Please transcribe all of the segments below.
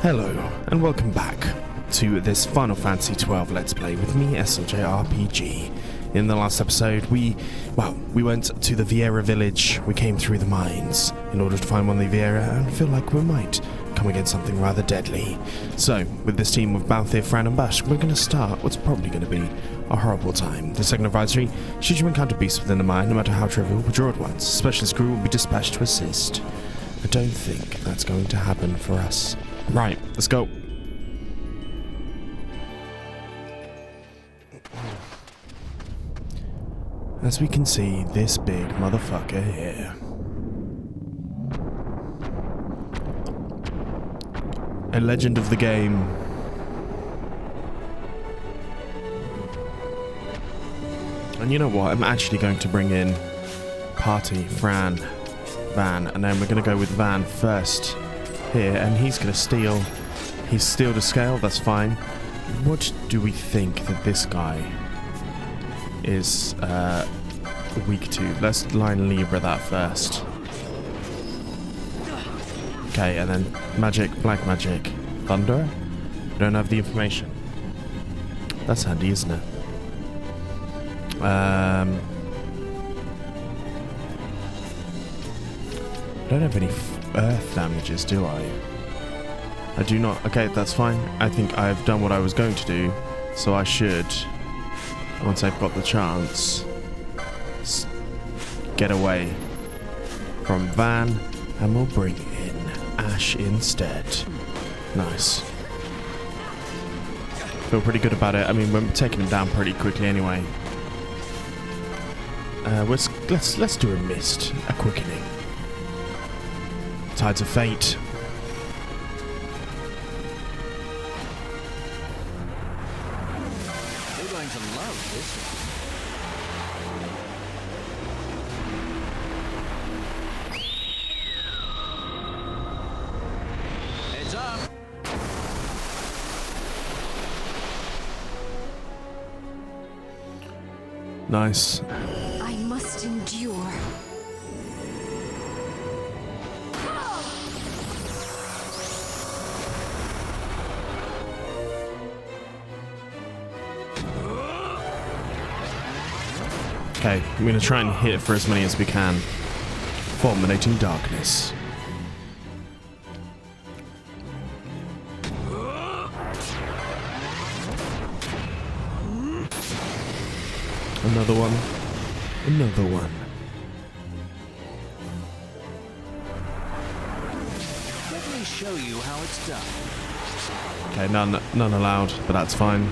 Hello, and welcome back to this Final Fantasy XII Let's Play with me, SLJRPG. In the last episode, we went to the Viera village, we came through the mines in order to find one of the Viera, and feel like we might come against something rather deadly. So, with this team of Balthier, Fran and Bash, we're going to start what's probably going to be a horrible time. The second advisory, should you encounter beasts within the mine, no matter how trivial, withdraw at once. Specialist crew will be dispatched to assist. I don't think that's going to happen for us. Right, let's go. As we can see, this big motherfucker here. A legend of the game. And you know what? I'm actually going to bring in Party, Fran, Van, and then we're going to go with Van first here, and he's going to steal. He's stealed a scale, that's fine. What do we think that this guy is weak to? Let's line Libra that first. Okay, and then magic, black magic, thunder. We don't have the information. That's handy, isn't it? I don't have any earth damages, do I? I do not. Okay, that's fine. I think I've done what I was going to do, so I should, once I've got the chance, get away from Van, and we'll bring in Ash instead. Nice. Feel pretty good about it. I mean, we're taking him down pretty quickly anyway. Let's do a mist, a quickening. Tides of Fate. You're going to love this one. Heads up. Nice. I must endure. Okay, I'm going to try and hit for as many as we can. Fulminating darkness. Another one. Another one. Let me show you how it's done. Okay, none allowed, but that's fine.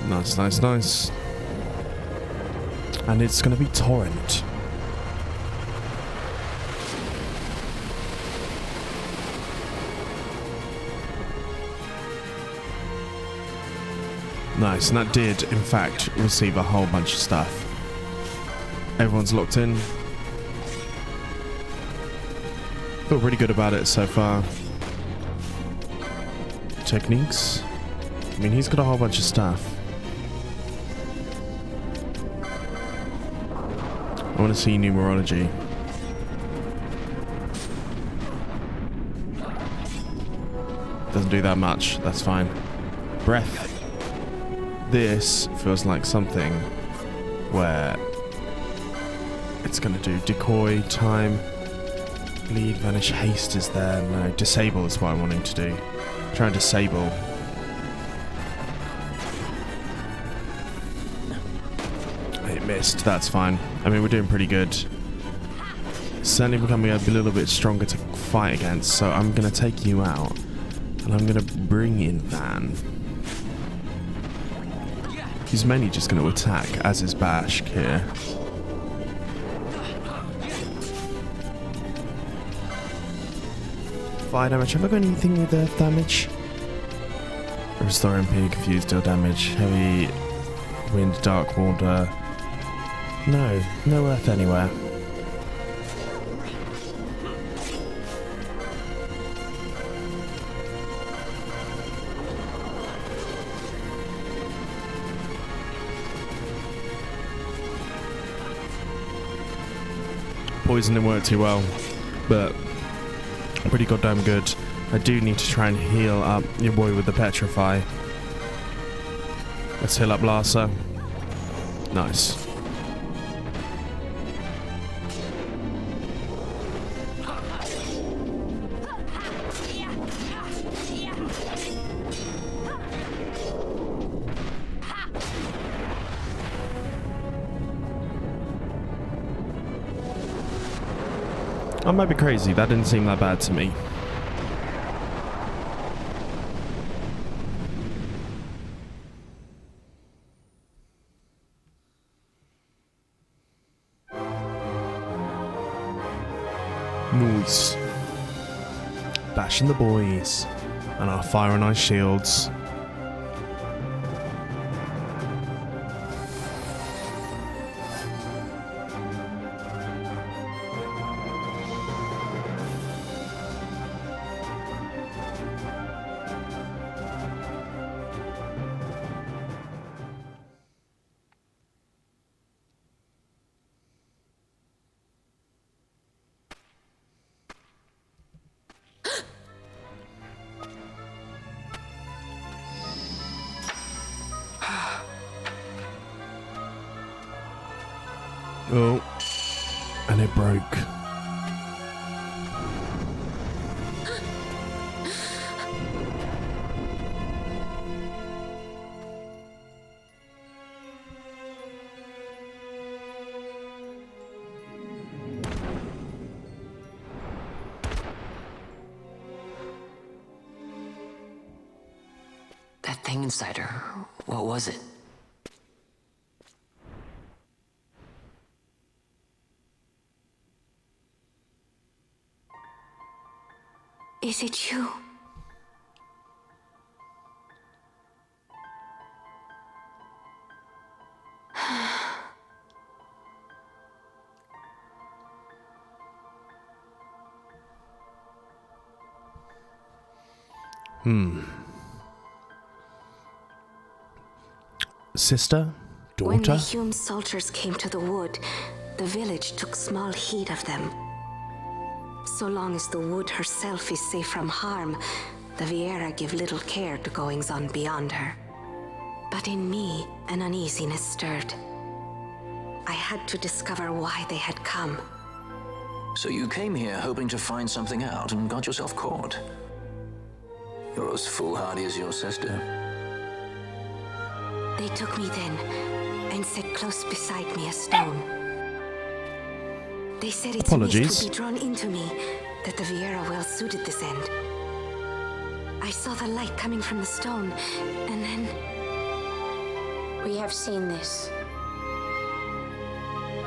Nice, nice, nice. And it's going to be Torrent. Nice, and that did, in fact, receive a whole bunch of stuff. Everyone's locked in. Feel pretty good about it so far. Techniques. I mean, he's got a whole bunch of stuff. I want to see numerology. Doesn't do that much. That's fine. Breath. This feels like something where it's going to do decoy, time, bleed, vanish, haste is there. No, disable is what I'm wanting to do. Try and disable. It missed, that's fine. I mean, we're doing pretty good. Certainly becoming a little bit stronger to fight against, so I'm going to take you out. And I'm going to bring in Van. He's mainly just going to attack, as is Bash here. Fire damage. Have I got anything with earth damage? Restore MP, confuse, deal damage. Heavy wind, dark water. No earth anywhere. poison didn't work too well, but pretty goddamn good. I do need to try and heal up your boy with the petrify. Let's heal up Larsa. Nice. I might be crazy, that didn't seem that bad to me. Nice. Bashing the boys. And our fire and ice shields. Oh, and it broke. That thing inside her, what was it? Is it you? Sister? Daughter? When the Hume soldiers came to the wood, the village took small heed of them. So long as the wood herself is safe from harm, the Viera give little care to goings-on beyond her. But in me, an uneasiness stirred. I had to discover why they had come. So you came here hoping to find something out and got yourself caught. You're as foolhardy as your sister. They took me then and set close beside me a stone. They said its mist would be drawn into me, that the Viera well suited this end. I saw the light coming from the stone, and then... We have seen this.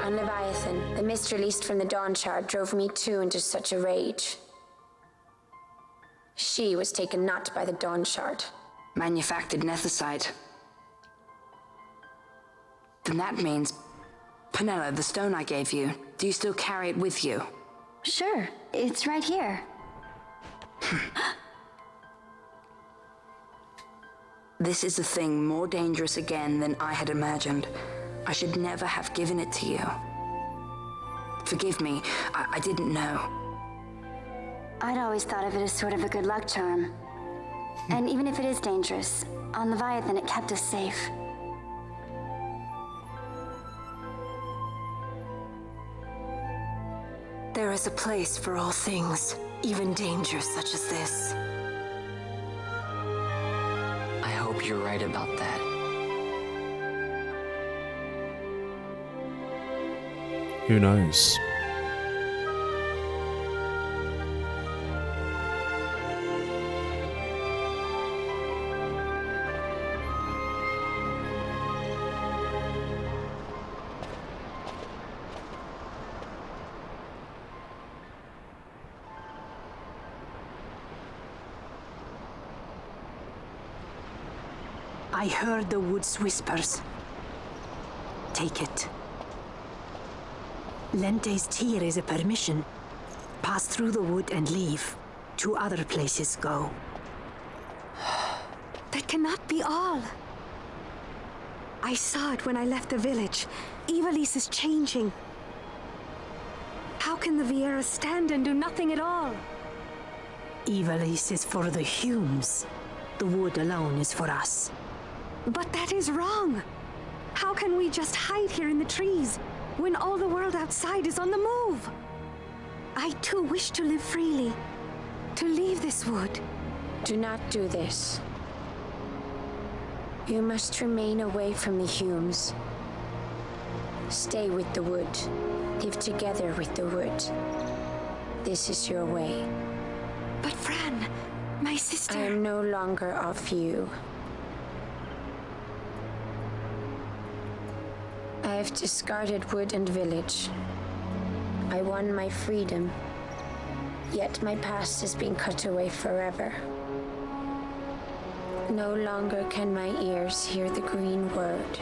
On Leviathan, the mist released from the Dawn Shard drove me too into such a rage. She was taken not by the Dawn Shard. Manufactured nethicite. Then that means... Penella, the stone I gave you, do you still carry it with you? Sure, it's right here. This is a thing more dangerous again than I had imagined. I should never have given it to you. Forgive me, I didn't know. I'd always thought of it as sort of a good luck charm. And even if it is dangerous, on Leviathan it kept us safe. There is a place for all things, even danger such as this. I hope you're right about that. Who knows? I heard the wood's whispers. Take it. Lente's tear is a permission. Pass through the wood and leave. To other places go. That cannot be all. I saw it when I left the village. Ivalice is changing. How How can the Viera stand and do nothing at all? Ivalice is for the Humes. The wood alone is for us. But that is wrong. How can we just hide here in the trees when all the world outside is on the move? I too wish to live freely, to leave this wood. Do not do this. You must remain away from the Humes. Stay with the wood. Live together with the wood. This is your way. But Fran, my sister... I am no longer of you. I have discarded wood and village. I won my freedom, yet my past has been cut away forever. No longer can my ears hear the green word.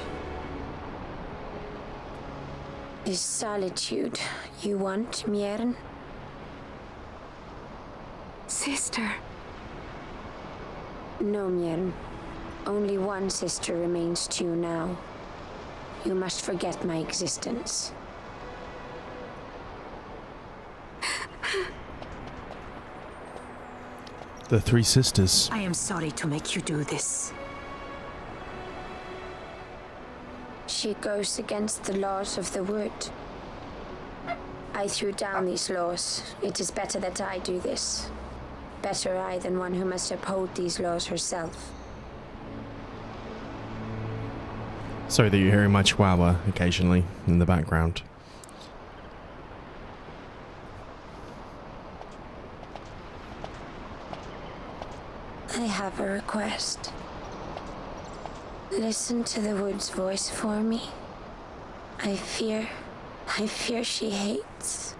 Is solitude you want, Miern? Sister. No, Miern. Only one sister remains to you now. You must forget my existence. The three sisters. I am sorry to make you do this. She goes against the laws of the wood. I threw down these laws. It is better that I do this. Better I than one who must uphold these laws herself. Sorry that you're hearing my chihuahua occasionally in the background. I have a request. Listen to the wood's voice for me. I fear she hates.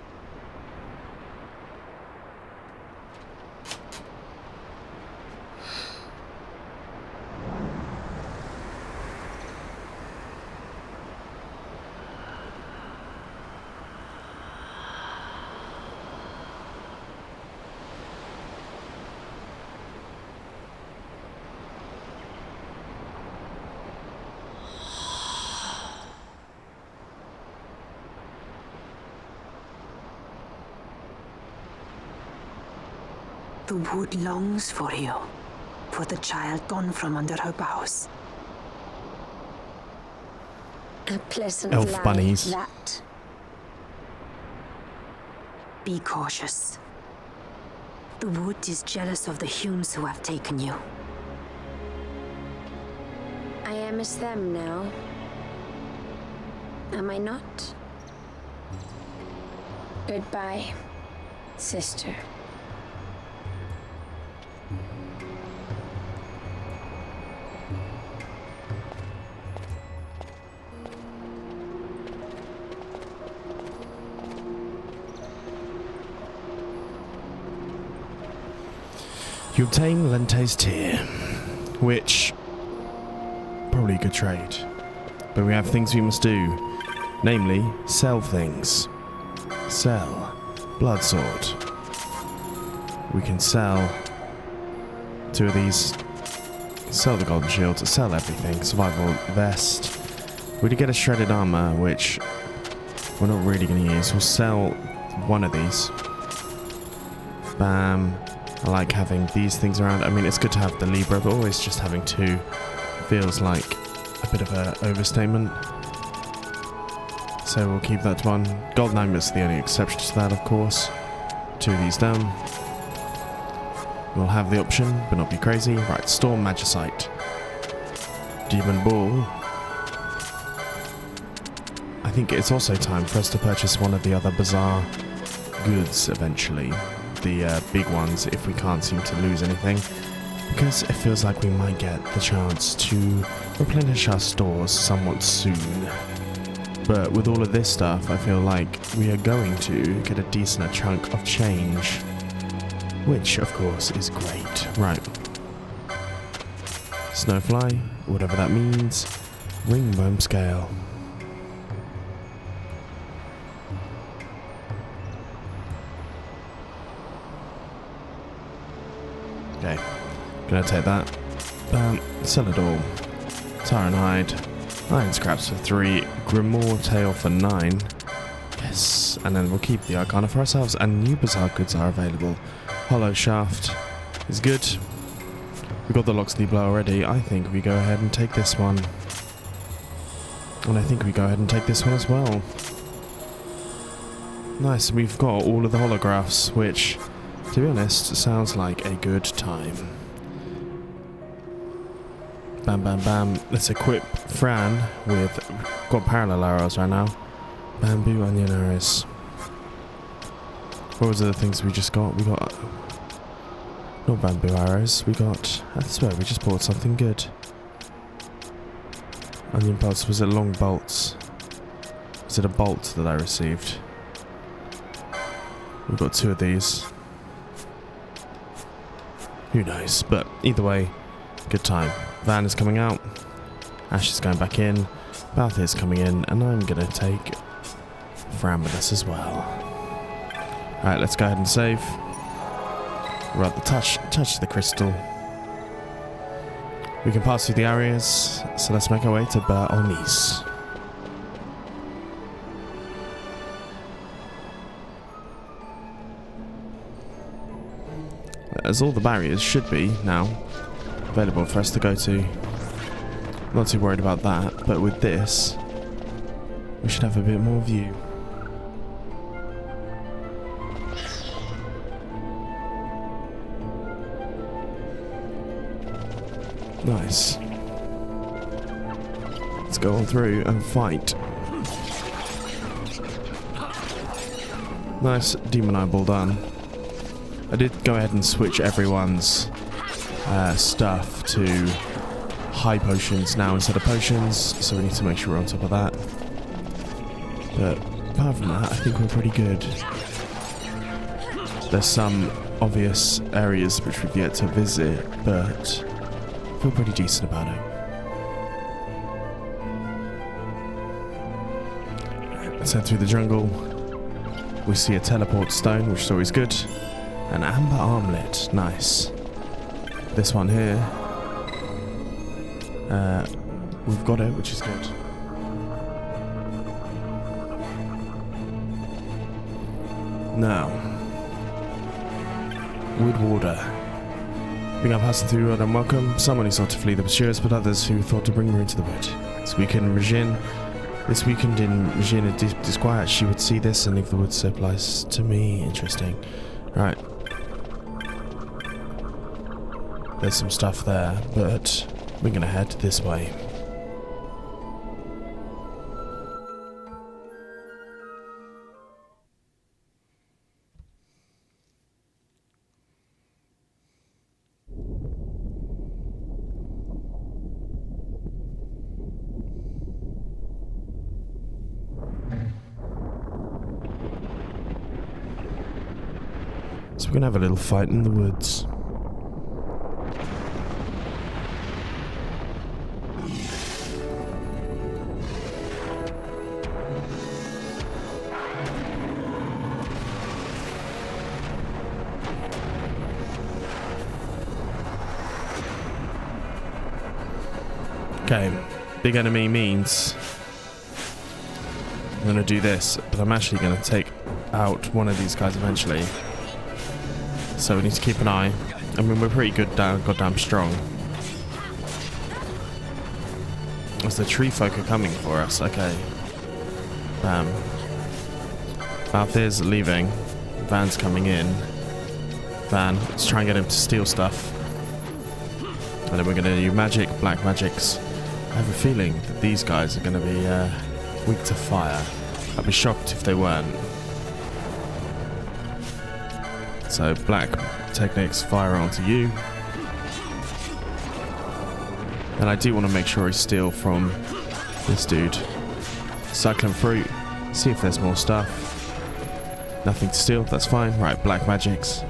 The wood longs for you, for the child gone from under her boughs. A pleasant Elf lie, bunnies. that. Be cautious. The wood is jealous of the Humes who have taken you. I am as them now. Am I not? Goodbye, sister. You obtain Lente's Tear, which probably a good trade, but we have things we must do, namely sell things. Sell blood sword. We can sell 2 of these. Sell the golden shield. Sell everything. Survival vest. We did get a shredded armor, which we're not really going to use. We'll sell 1 of these. Bam. I like having these things around. I mean, it's good to have the Libra, but always just having 2 feels like a bit of an overstatement. So we'll keep that to 1. Golden Amulet's the only exception to that, of course. 2 of these down. We'll have the option, but not be crazy. Right, Storm Magicite. Demon Ball. I think it's also time for us to purchase one of the other bizarre goods eventually. The big ones, if we can't seem to lose anything, because it feels like we might get the chance to replenish our stores somewhat soon. But with all of this stuff, I feel like we are going to get a decent chunk of change, which of course is great. Right, Snowfly, whatever that means. Ringworm Scale. Okay, gonna take that. Sell it all. Tar and Hide. Iron Scraps for 3. Grimoire Tail for 9. Yes, and then we'll keep the Arcana for ourselves, and new Bizarre goods are available. Hollow Shaft is good. We got the Locksley Blow already. I think we go ahead and take this one. And I think we go ahead and take this one as well. Nice, we've got all of the holographs, which, to be honest, sounds like a good time. Bam, bam, bam. Let's equip Fran with... got parallel arrows right now. Bamboo onion arrows. What was the other things we just got? We got... not bamboo arrows. We got... I swear, we just bought something good. Onion bolts. Was it long bolts? Was it a bolt that I received? We've got 2 of these. Who knows? But either way, good time. Van is coming out. Ash is going back in. Bath is coming in. And I'm going to take Fran with us as well. Alright, let's go ahead and save. Rather touch the crystal. We can pass through the areas, so let's make our way to Ber-Olnice. As all the barriers should be now available for us to go to. Not too worried about that, but with this, we should have a bit more view. Nice. Let's go on through and fight. Nice demon eyeball done. I did go ahead and switch everyone's stuff to high potions now instead of potions, so we need to make sure we're on top of that. But apart from that, I think we're pretty good. There's some obvious areas which we've yet to visit, but I feel pretty decent about it. Let's head through the jungle. We see a teleport stone, which is always good. An amber armlet, nice. This one here, we've got it, which is good. Now, Wood Warder. Began passing through Wood unwelcome. Some who sought to flee the pursuers, but others who thought to bring ruin to the wood. This weekend in Regine a disquiet. She would see this and leave the wood supplies to me. Interesting. Right. There's some stuff there, but we're gonna head this way. So we're gonna have a little fight in the woods. Okay, big enemy means I'm gonna do this, but I'm actually gonna take out one of these guys eventually. So we need to keep an eye. I mean, we're pretty good goddamn strong. As the tree folk are coming for us, okay. Bam. Mouth is leaving. Van's coming in. Van, let's try and get him to steal stuff. And then we're gonna do magic, black magics. I have a feeling that these guys are gonna be weak to fire. I'd be shocked if they weren't. So black techniques fire onto you. And I do want to make sure I steal from this dude. Cyclone fruit. See if there's more stuff. Nothing to steal, that's fine. Right, black magics.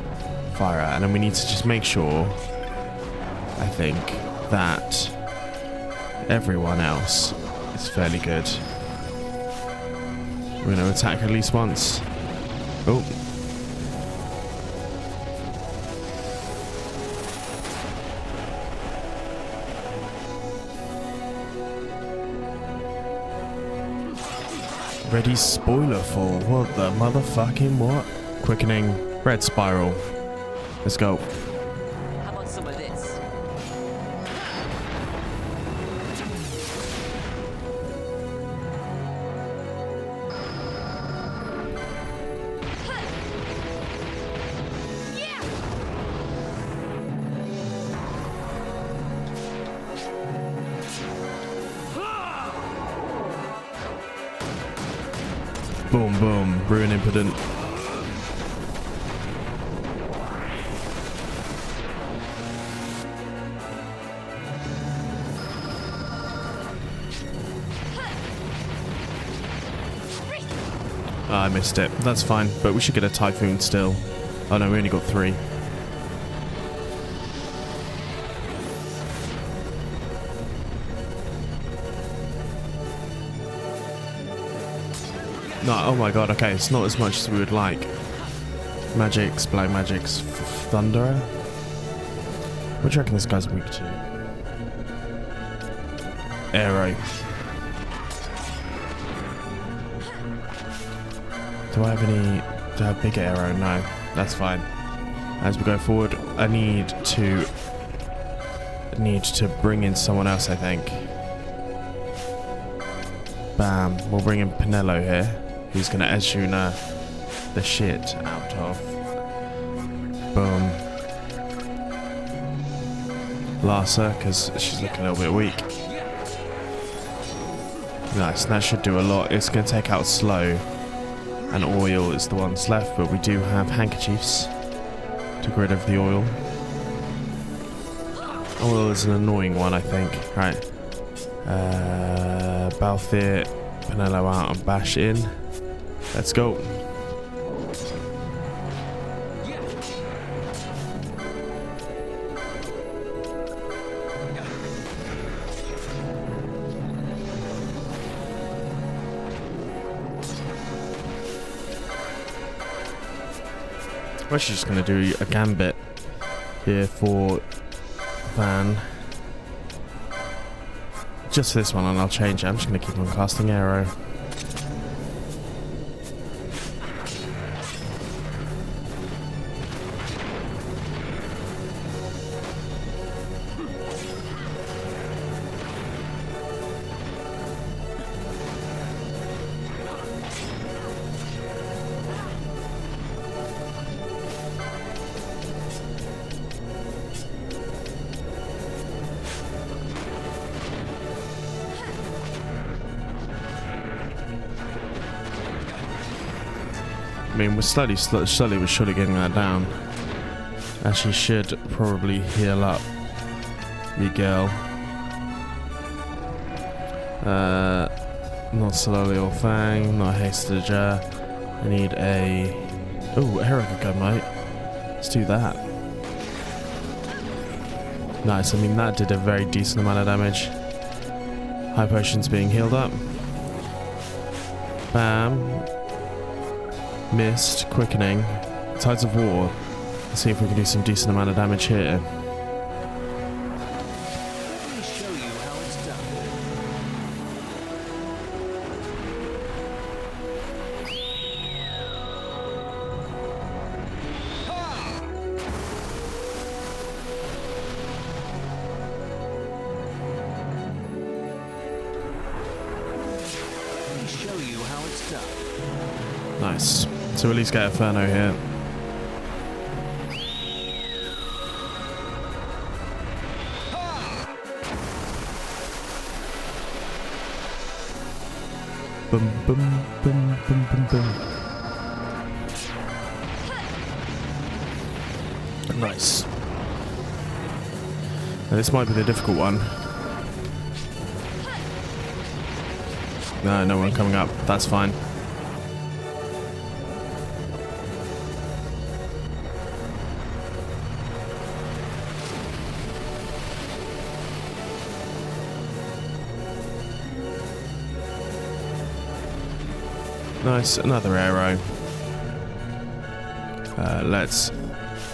Fire out. And then we need to just make sure, I think, that everyone else is fairly good. We're going to attack at least once. Oh. Ready spoiler for what the motherfucking what? Quickening red spiral. Let's go. How about some of this? Boom, boom. Ruin impotent. I missed it. That's fine, but we should get a Typhoon still. Oh no, we only got 3. No, oh my god, okay, it's not as much as we would like. Magics, black magics, Thunderer. What do you reckon this guy's weak to? Arrow. Do I have any... Do I have big arrow? No, that's fine. As we go forward, I need to bring in someone else, I think. Bam. We'll bring in Pinello here, who's going to Ezuna the shit out of. Boom. Larsa, because she's looking a little bit weak. Nice, that should do a lot. It's going to take out Slow. And oil is the ones left, but we do have handkerchiefs to get rid of the oil. Oil is an annoying one, I think. Right. Balthier, Pinello out and Bash in. Let's go. We're actually just going to do a gambit here for Van. Just for this one, and I'll change it. I'm just going to keep on casting arrow. I mean, we're slowly but surely getting that down. Actually, should probably heal up Miguel. Not slowly or Fang, not hasted jar. I need a... Oh, Erica gun, mate. Let's do that. Nice, I mean, that did a very decent amount of damage. High potions being healed up. Bam. Missed, quickening, Tides of War. Let's see if we can do some decent amount of damage here. Let me show you how it's done. Let me show you how it's done. Nice. So at least get Inferno here. Boom, boom, boom, boom, boom, boom. Nice. Now this might be the difficult one. No one coming up. That's fine. Nice, another arrow. Let's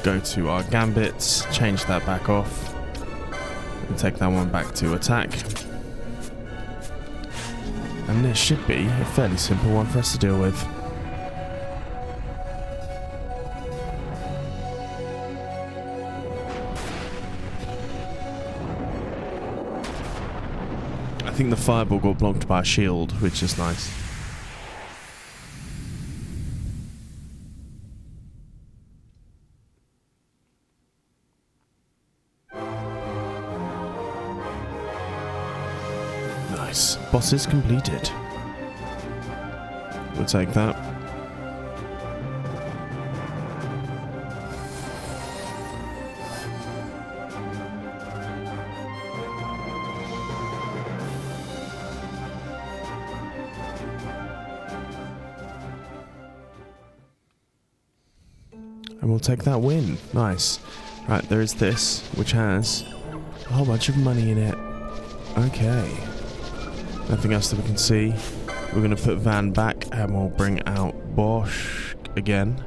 go to our gambits, change that back off, and take that one back to attack. And it should be a fairly simple one for us to deal with. I think the fireball got blocked by a shield, which is nice. Nice. Boss is completed. We'll take that. And we'll take that win. Nice. Right, there is this, which has a whole bunch of money in it. Okay. Nothing else that we can see. We're going to put Van back and we'll bring out Bosch again.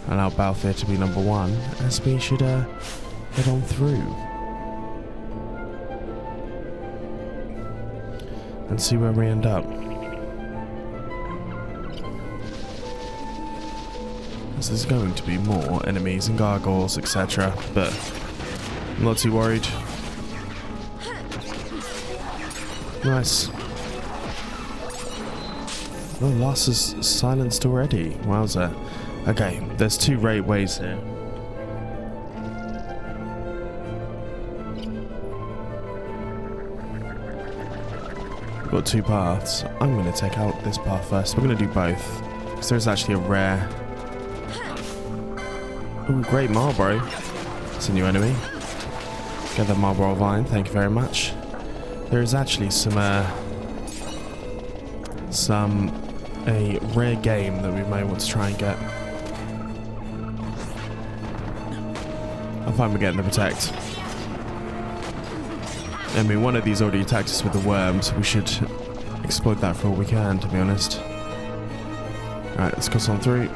Allow Balthier to be number 1 as we should head on through. And see where we end up. So there's going to be more enemies and gargoyles, etc. But I'm not too worried. Nice. Oh, Lars is silenced already. Wowza. Okay, there's 2 ways here. We've got 2 paths. I'm going to take out this path first. We're going to do both. Because there's actually a rare... Ooh, great Marlborough. It's a new enemy. Get the Marlborough vine, thank you very much. There is actually a rare game that we may want to try and get. I'm fine with getting the protect. I mean, one of these already attacked us with the worms. We should exploit that for all we can, to be honest. Alright, let's cross on through.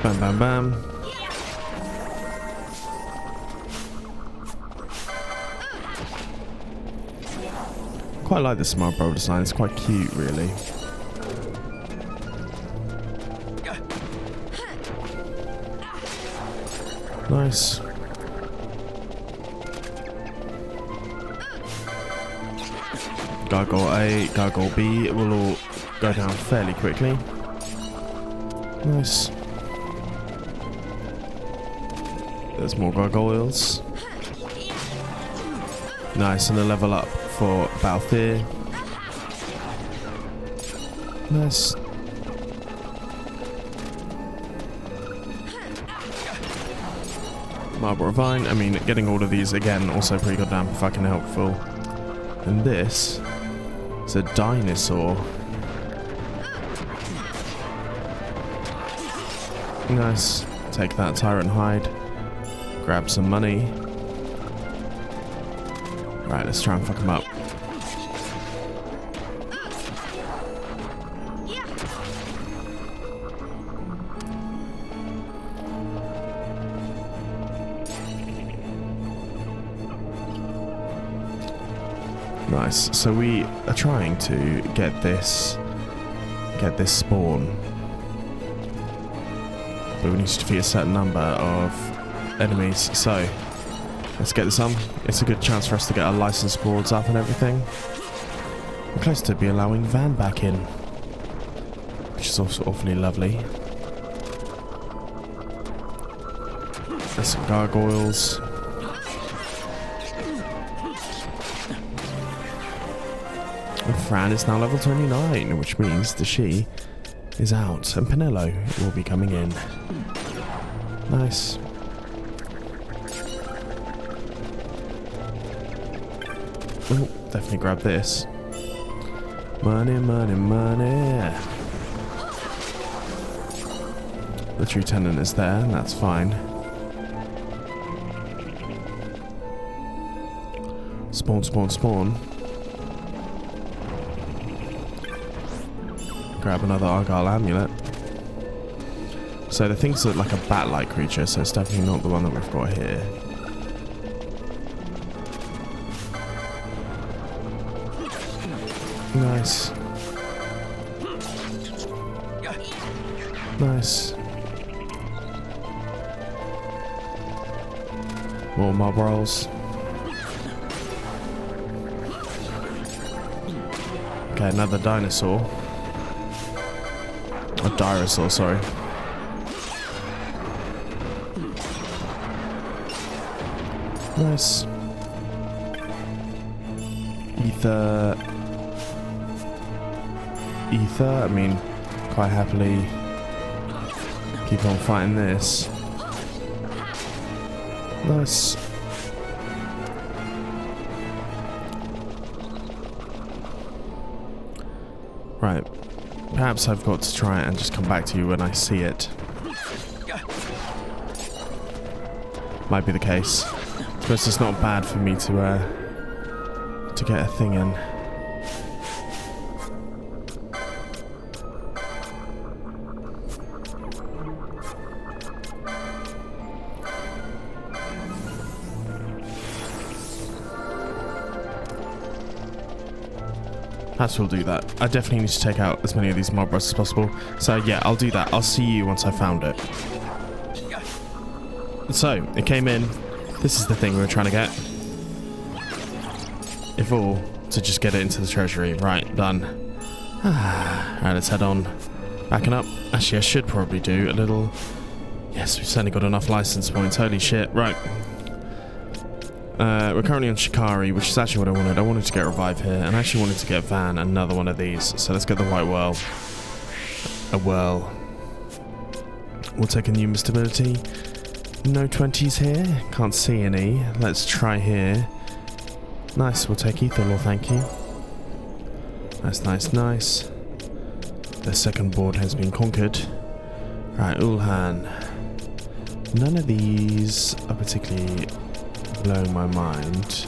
Bam, bam, bam. Quite like the smart bro design. It's quite cute, really. Nice. Gargoyle A, Gargoyle B will all go down fairly quickly. Nice. There's more gargoyles. Nice, and a level up for Balthier. Nice. Marlborough Vine. I mean, getting all of these again also pretty goddamn fucking helpful. And this is a dinosaur. Nice. Take that Tyrant Hide. Grab some money. Right, let's try and fuck him up. Nice. So we are trying to get this spawn. But we need to defeat a certain number of enemies, so let's get this on. It's a good chance for us to get our license boards up and everything. We're close to be allowing Van back in, which is also awfully lovely. There's some gargoyles. And Fran is now level 29, which means the she is out, and Pinello will be coming in. Nice. Oh, definitely grab this. Money, money, money. The true tenant is there, and that's fine. Spawn, spawn, spawn. grab another Argyle amulet. So the things look like a bat-like creature, so it's definitely not the one that we've got here. Nice. Nice. More mob rolls. Okay, another dinosaur. A dinosaur, sorry. Nice. Ether. I mean, quite happily keep on fighting this. Nice. Right. Perhaps I've got to try it and just come back to you when I see it. Might be the case. I suppose it's not bad for me to get a thing in. Perhaps we'll do that. I definitely need to take out as many of these mob rusts as possible. So yeah, I'll do that. I'll see you once I found it. So, it came in. This is the thing we were trying to get. If all, to just get it into the treasury. Right, done. Alright, let's head on. Backing up. Actually, I should probably do a little... Yes, we've certainly got enough license points. Holy shit. Right. We're currently on Shikari, which is actually what I wanted. I wanted to get Revive here, and I actually wanted to get Van, another one of these. So let's get the White Whirl. A Whirl. We'll take a new stability. No 20s here. Can't see any. Let's try here. Nice, we'll take Ether, thank you. Nice, nice, nice. The second board has been conquered. Right, Ulhan. None of these are particularly blowing my mind.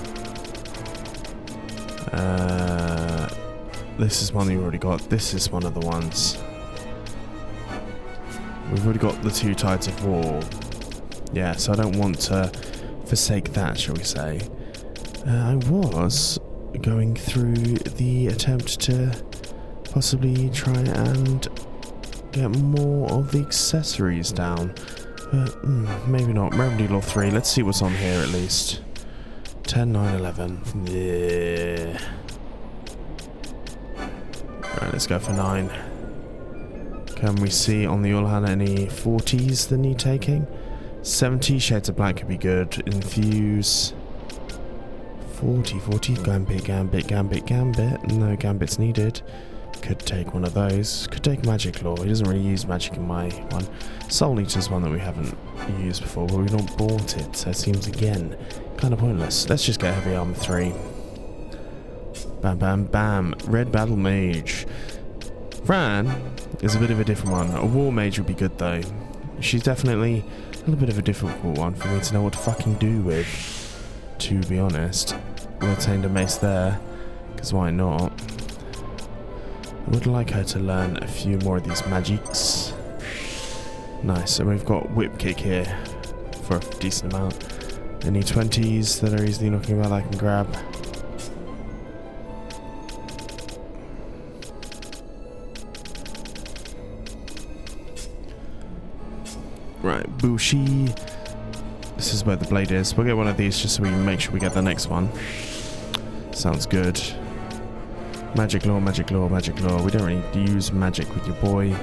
This is one we've already got. This is one of the ones. We've already got the two Tides of War. Yeah, so I don't want to forsake that, shall we say. I was going through the attempt to possibly try and get more of the accessories down. But maybe not. Remedy Law 3. Let's see what's on here at least. 10, 9, 11. Yeah. Right, let's go for 9. Can we see on the Ulhan any 40s that need taking? 70 Shades of Black could be good. Infuse. 40, Gambit. No Gambits needed. Could take one of those. Could take Magic Law. He doesn't really use magic in my one. Soul Eater's one that we haven't used before, but we've not bought it, so it seems again kind of pointless. Let's just get Heavy Armor 3. Bam, bam, bam. Red Battle Mage. Fran is a bit of a different one. A War Mage would be good though. She's definitely a little bit of a difficult one for me to know what to fucking do with, to be honest. We obtained a mace there, because why not? I would like her to learn a few more of these magics. Nice, so we've got Whip Kick here for a decent amount. Any 20s that are easily knocking about I can grab. Right, Bushi. This is where the blade is. We'll get one of these just so we make sure we get the next one. Sounds good. Magic Law. We don't really use magic with your boy.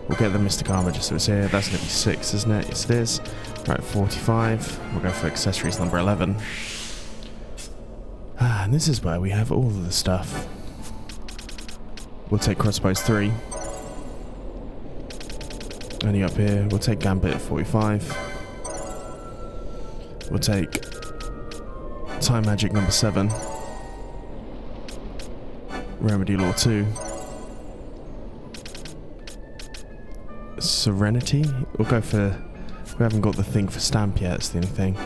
We'll get the Mystic Armor just so it's here. That's going to be 6, isn't it? Yes, it is. Right, 45. We'll go for accessories number 11. And this is where we have all of the stuff. We'll take Crossbows 3. Any up here? We'll take Gambit at 45. We'll take Time Magic number 7. Remedy Law 2. Serenity? We'll go for... We haven't got the thing for Stamp yet, that's the only thing.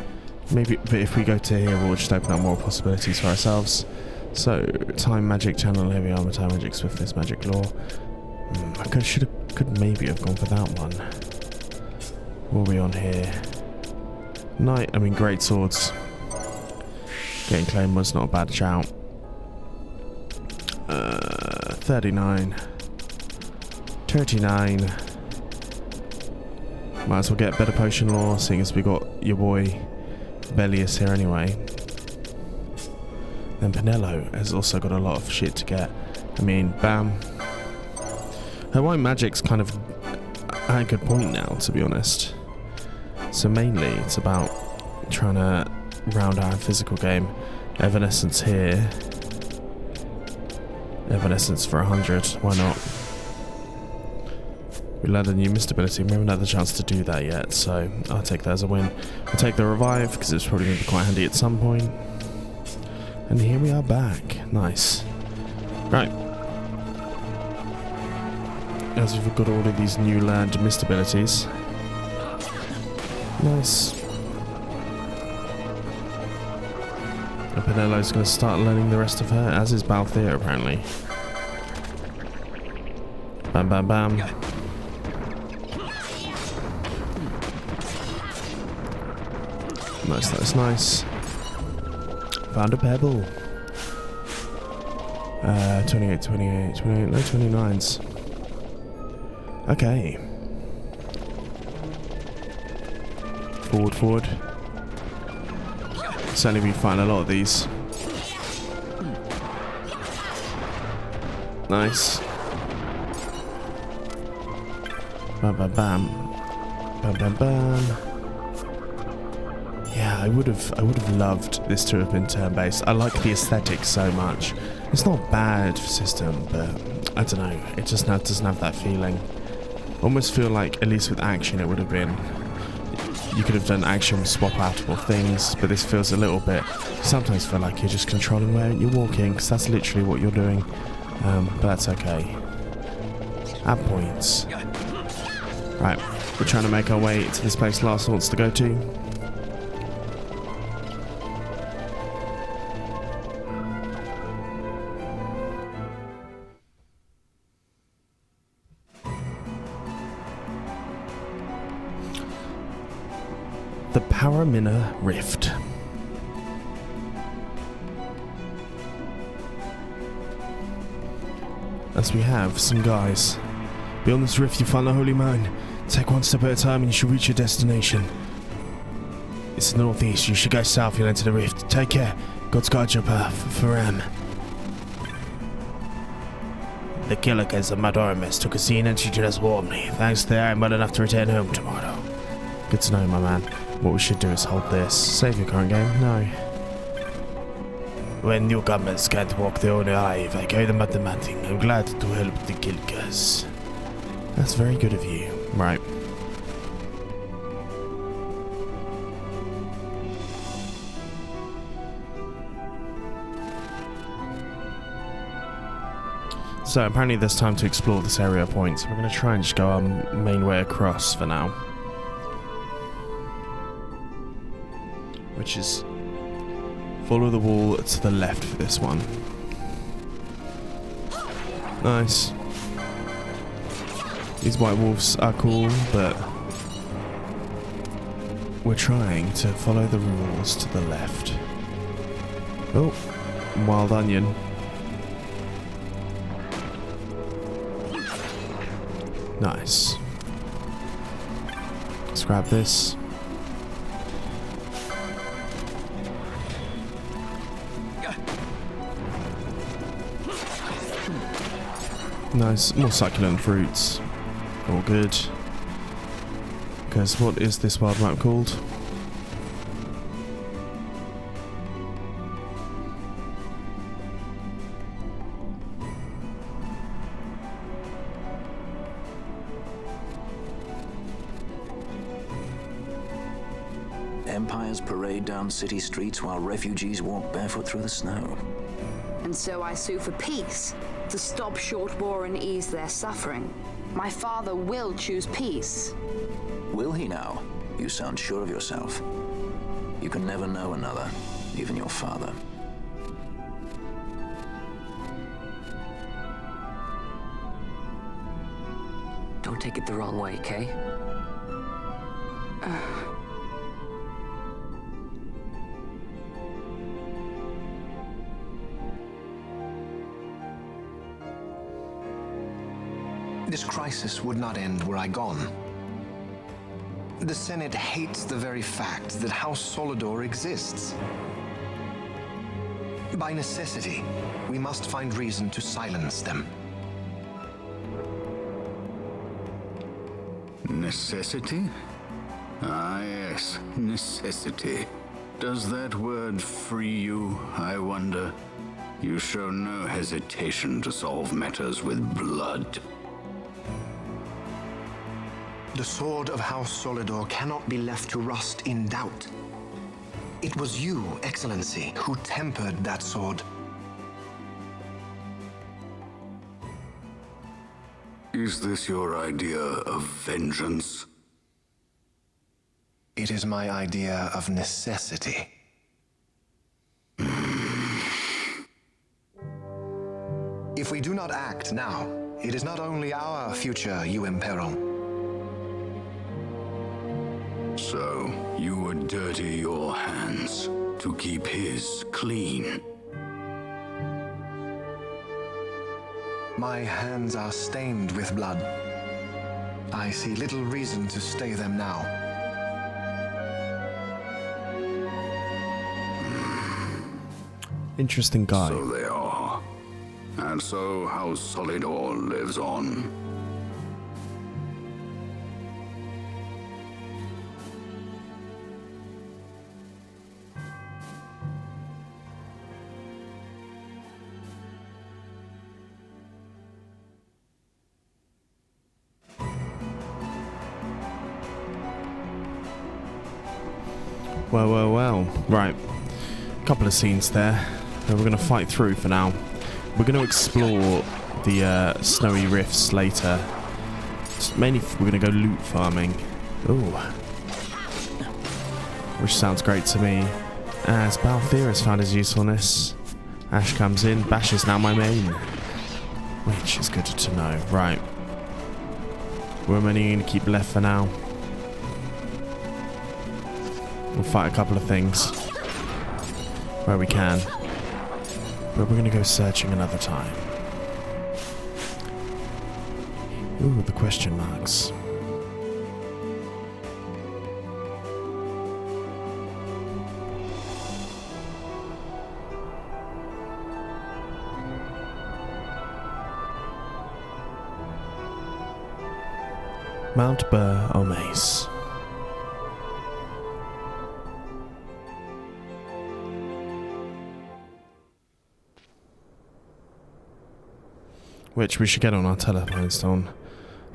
Maybe, but if we go to here, we'll just open up more possibilities for ourselves. So, Time Magic, Channel Heavy Armor, Time Magic, Swiftness, Magic Law. I could maybe have gone for that one. What are we on here? Great swords. Getting claymores not a bad shout. 39. 39. Might as well get better potion lore, seeing as we got your boy Ivalice here anyway. Then Penelo has also got a lot of shit to get. Bam. Her white magic's kind of at a good point now, to be honest. So mainly it's about trying to round out a physical game. Evanescence here. Evanescence for 100, why not? We learned a new mist ability, we haven't had the chance to do that yet, so I'll take that as a win. I'll take the revive, because it's probably going to be quite handy at some point. And here we are back. Nice. Right. As we've got all of these new learned mist abilities. Nice. And Penelo's going to start learning the rest of her, as is Balthier apparently. Bam bam bam. Nice, that's nice. Found a pebble. 28, no 29s. Okay. Forward. Certainly we find a lot of these. Nice. Bam bam bam. Bam bam bam. Yeah, I would have loved this to have been turn-based. I like the aesthetic so much. It's not a bad system, but I don't know. It just doesn't have that feeling. Almost feel like, at least with action, it would have been. You could have done action swap outable things, but this feels a little bit. Sometimes feel like you're just controlling where you're walking, because that's literally what you're doing. But that's okay. Add points. Right, we're trying to make our way to this place Lars wants to go to. The Paramina Rift. As we have some guys. Beyond this rift you find the Holy Mine. Take one step at a time and you should reach your destination. It's the northeast, you should go south, you'll enter the rift. Take care, God's guide your path, Faram. The Killikers of Madorimus took a scene and she just warned me. Thanks to that, I'm well enough to return home tomorrow. Good to know, my man. What we should do is hold this. Save your current game? No. When newcomers can't walk their own alive, I carry them at the matting. I'm glad to help the Killikers. That's very good of you. Right. So apparently there's time to explore this area of points. We're going to try and just go our main way across for now. Which is follow the wall to the left for this one. Nice. These white wolves are cool, but we're trying to follow the rules to the left. Oh, wild onion. Nice. Let's grab this. Nice, more succulent fruits. All good. Because what is this wild map called? Empires parade down city streets while refugees walk barefoot through the snow. And so I sue for peace, to stop short war and ease their suffering. My father will choose peace. Will he now? You sound sure of yourself. You can never know another, even your father. Don't take it the wrong way, Kay? This crisis would not end were I gone. The Senate hates the very fact that House Solidor exists. By necessity, we must find reason to silence them. Necessity? Ah, yes, necessity. Does that word free you, I wonder? You show no hesitation to solve matters with blood. The sword of House Solidor cannot be left to rust in doubt. It was you, Excellency, who tempered that sword. Is this your idea of vengeance? It is my idea of necessity. If we do not act now, it is not only our future you imperil. So, you would dirty your hands to keep his clean. My hands are stained with blood. I see little reason to stay them now. Interesting guy. So they are. And so House Solidor lives on. Well. Right. Couple of scenes there that we're going to fight through for now. We're going to explore the snowy rifts later. Mainly we're going to go loot farming. Ooh. Which sounds great to me. As Balthier has found his usefulness. Ash comes in. Bash is now my main. Which is good to know. Right. We're only going to keep left for now. We'll fight a couple of things where we can, but we're going to go searching another time. Ooh, the question marks. Mount Bur Omace. Which we should get on our telephone stone.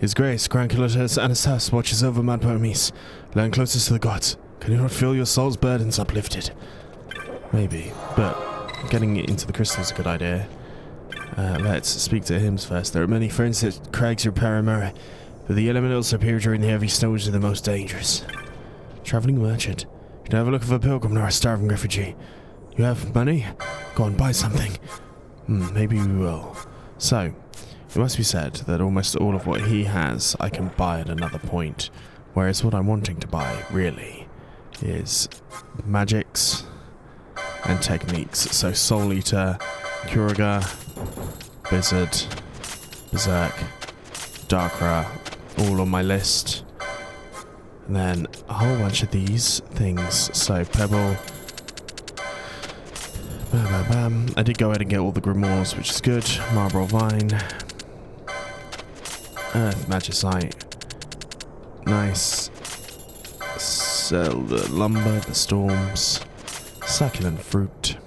His Grace, Grand Calotus, Anastas watches over Mount Burmese. Learn closest to the gods. Can you not feel your soul's burdens uplifted? Maybe, but getting into the crystal is a good idea. Let's speak to him first. There are many friends at Craig's Repair Murray, but the elementals appear during the heavy snows are the most dangerous. Travelling merchant. You can have a look of a pilgrim nor a starving refugee. You have money? Go and buy something. Maybe we will. So, it must be said that almost all of what he has I can buy at another point, whereas what I'm wanting to buy, really, is magics and techniques. So Soul Eater, Curaga, Blizzard, Berserk, Darkra, all on my list. And then a whole bunch of these things. So Pebble, bam. I did go ahead and get all the Grimoires, which is good. Marlborough Vine, Earth Magicite, nice. Sell the Lumber, the Storms, Succulent Fruit,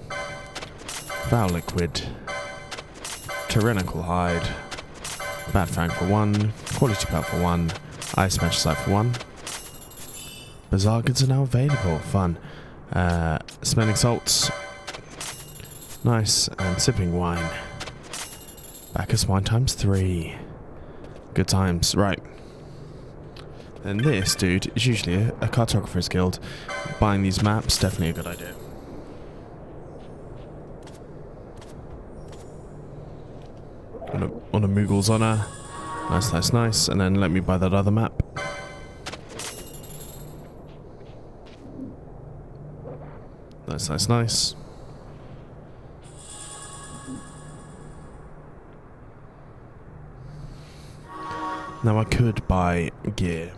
Foul Liquid, Tyrannical Hide, Bat Fang for 1, Quality Pelt for 1, Ice Magicite for 1. Bazaar goods are now available, fun. Smelling Salts, nice, and Sipping Wine. Bacchus Wine times 3. Good times, right. And this, dude, is usually a cartographer's guild. Buying these maps, definitely a good idea. On a Moogle's honour. Nice, nice, nice. And then let me buy that other map. Nice, nice, nice. Now I could buy gear.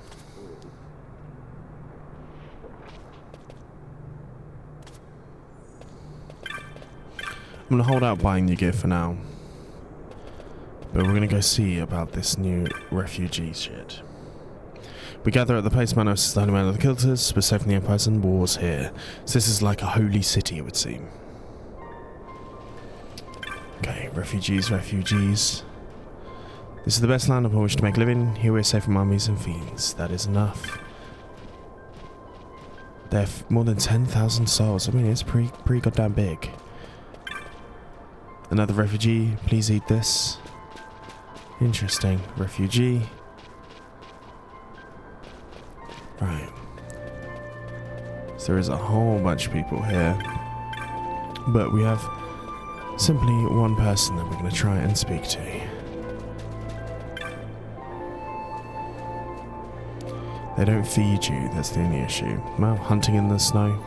I'm gonna hold out buying the gear for now. But we're gonna go see about this new refugee shit. We gather at the place man of the man of the Kilters. We're safe from the Empires and wars here. So this is like a holy city, it would seem. Okay, refugees, refugees. This is the best land upon which to make a living. Here we're safe from armies and fiends. That is enough. They have more than 10,000 souls. I mean, it's pretty goddamn big. Another refugee. Please eat this. Interesting. Refugee. Right. So there is a whole bunch of people here. But we have simply one person that we're going to try and speak to. They don't feed you, that's the only issue. Well, hunting in the snow.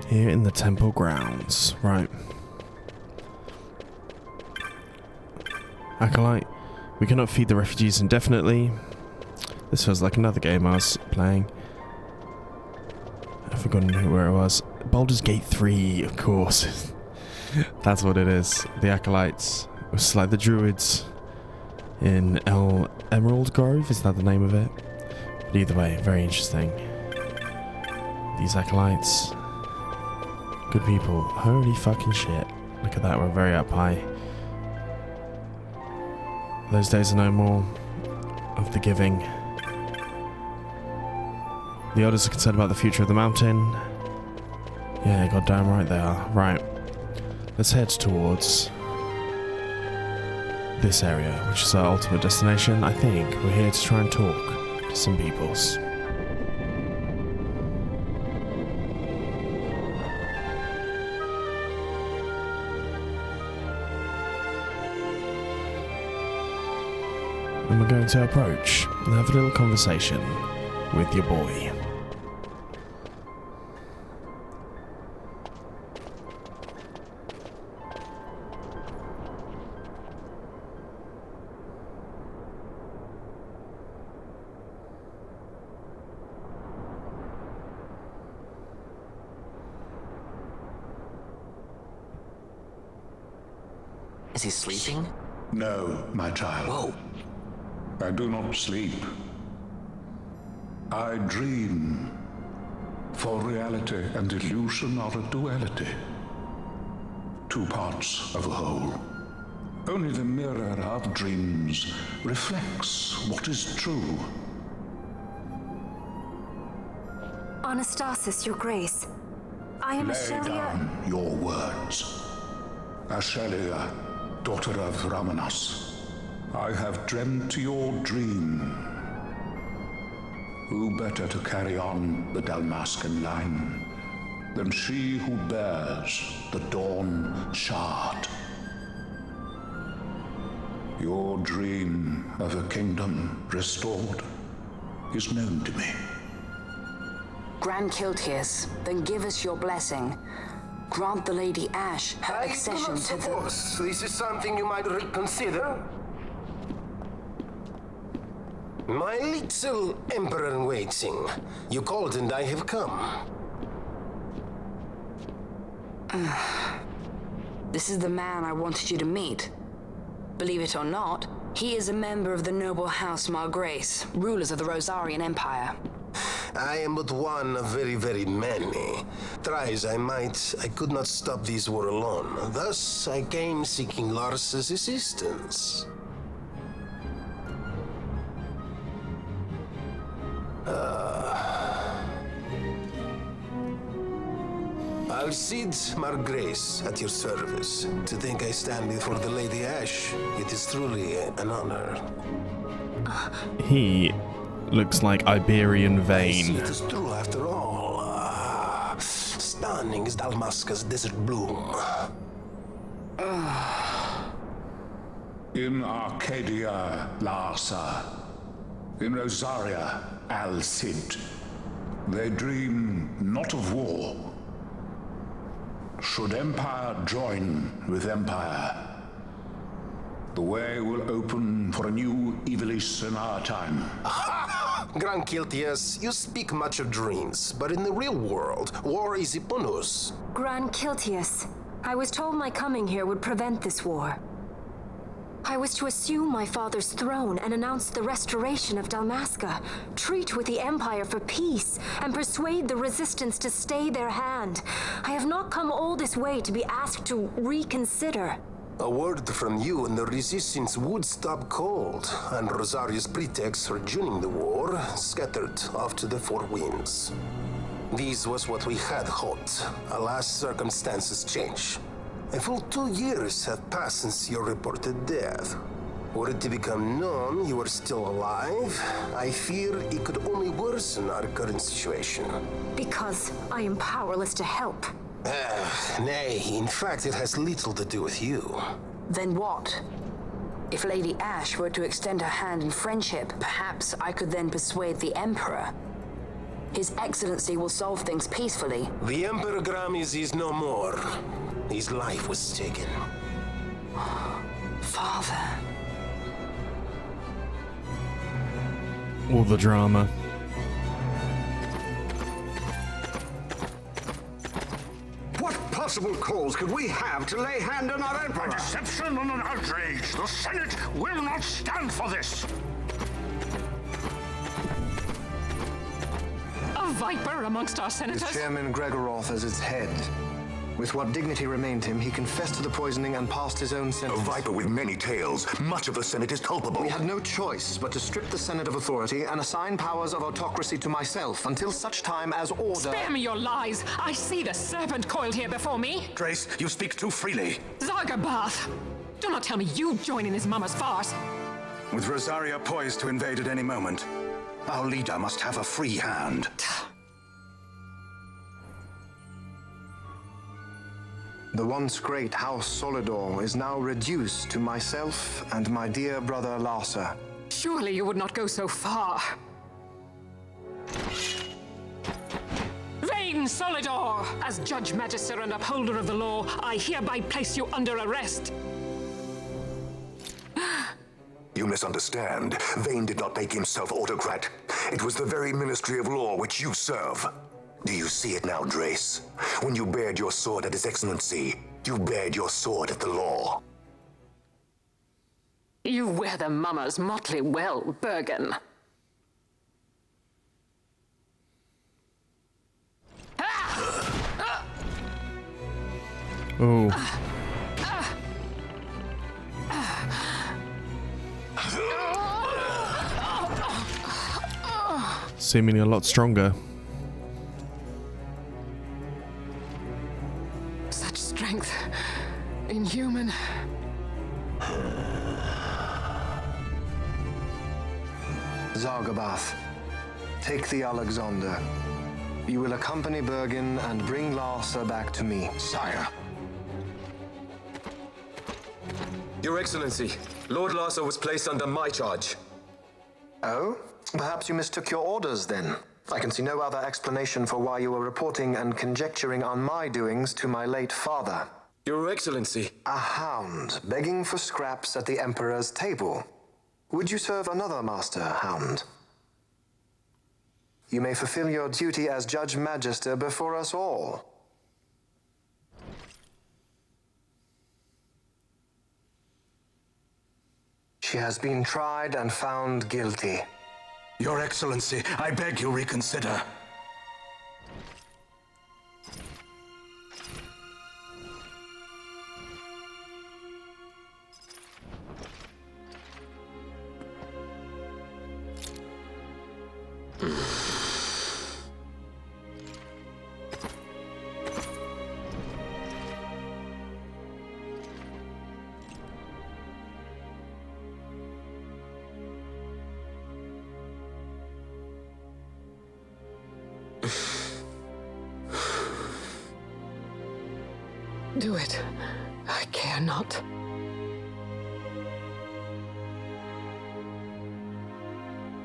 Here in the temple grounds, right. Acolyte, we cannot feed the refugees indefinitely. This feels like another game I was playing. I've forgotten where it was. Baldur's Gate 3, of course. That's what it is. The Acolytes. It's like the Druids in Emerald Grove, is that the name of it? But either way, very interesting. These Acolytes. Good people. Holy fucking shit. Look at that, we're very up high. Those days are no more of the giving. The elders are concerned about the future of the mountain. Yeah, goddamn right they are. Right. Let's head towards this area, which is our ultimate destination. I think we're here to try and talk to some peoples. And we're going to approach and have a little conversation with your boy. Is he sleeping? No, my child. Whoa. I do not sleep. I dream. For reality and illusion are a duality. Two parts of a whole. Only the mirror of dreams reflects what is true. Anastasis, your grace. I am Lay down your words. Ashelia, daughter of Ramanas. I have dreamt your dream. Who better to carry on the Dalmascan line than she who bears the Dawn Shard? Your dream of a kingdom restored is known to me. Grand Kiltias, then give us your blessing. Grant the Lady Ash her accession to the... I suppose this is something you might reconsider. My little emperor-in-waiting. You called and I have come. This is the man I wanted you to meet. Believe it or not, he is a member of the noble house Margrace, rulers of the Rozarrian Empire. I am but one of very, very many. Try as I might, I could not stop this war alone. Thus, I came seeking Lars's assistance. Alcide Margrace at your service. To think I stand before the Lady Ash, it is truly an honor. He looks like Iberian I see vein. it is true after all. Stunning is Dalmasca's desert bloom. In Archadia, Larsa. In Rozarria, Alcide. They dream not of war. Should Empire join with Empire, the way will open for a new Ivalice in our time. Grand Kiltias, you speak much of dreams, but in the real world, war is upon us. Grand Kiltias, I was told my coming here would prevent this war. I was to assume my father's throne and announce the restoration of Dalmasca, treat with the Empire for peace, and persuade the resistance to stay their hand. I have not come all this way to be asked to reconsider. A word from you and the resistance would stop cold, and Rozarria's pretext for joining the war scattered off to the four winds. This was what we had hoped. Alas, circumstances change. A full 2 years have passed since your reported death. Were it to become known you are still alive, I fear it could only worsen our current situation. Because I am powerless to help. Nay, in fact it has little to do with you. Then what? If Lady Ash were to extend her hand in friendship, perhaps I could then persuade the Emperor. His Excellency will solve things peacefully. The Emperor Gramis is no more. His life was taken. Father. All the drama. What possible cause could we have to lay hand on our Emperor? A deception and an outrage. The Senate will not stand for this. A viper amongst our senators? With Chairman Gregoroth as its head. With what dignity remained him, he confessed to the poisoning and passed his own sentence. A viper with many tails. Much of the Senate is culpable. We had no choice but to strip the Senate of authority and assign powers of autocracy to myself until such time as order... Spare me your lies! I see the serpent coiled here before me! Grace, you speak too freely. Zargabath! Do not tell me you join in his mama's farce! With Rozarria poised to invade at any moment, our leader must have a free hand. The once great House Solidor is now reduced to myself and my dear brother Larsa. Surely you would not go so far. Vain Solidor! As Judge Magister and upholder of the law, I hereby place you under arrest. You misunderstand. Vane did not make himself autocrat. It was the very Ministry of Law which you serve. Do you see it now, Drace? When you bared your sword at His Excellency, you bared your sword at the law. You wear the mama's motley well, Bergen. Oh. Seemingly a lot stronger. Such strength. Inhuman. Zargabath, take the Alexander. You will accompany Bergen and bring Larsa back to me. Sire. Your Excellency, Lord Larsa was placed under my charge. Oh? Perhaps you mistook your orders then. I can see no other explanation for why you were reporting and conjecturing on my doings to my late father. Your Excellency. A hound begging for scraps at the Emperor's table. Would you serve another master, hound? You may fulfill your duty as Judge Magister before us all. She has been tried and found guilty. Your Excellency, I beg you reconsider. Do it. I care not.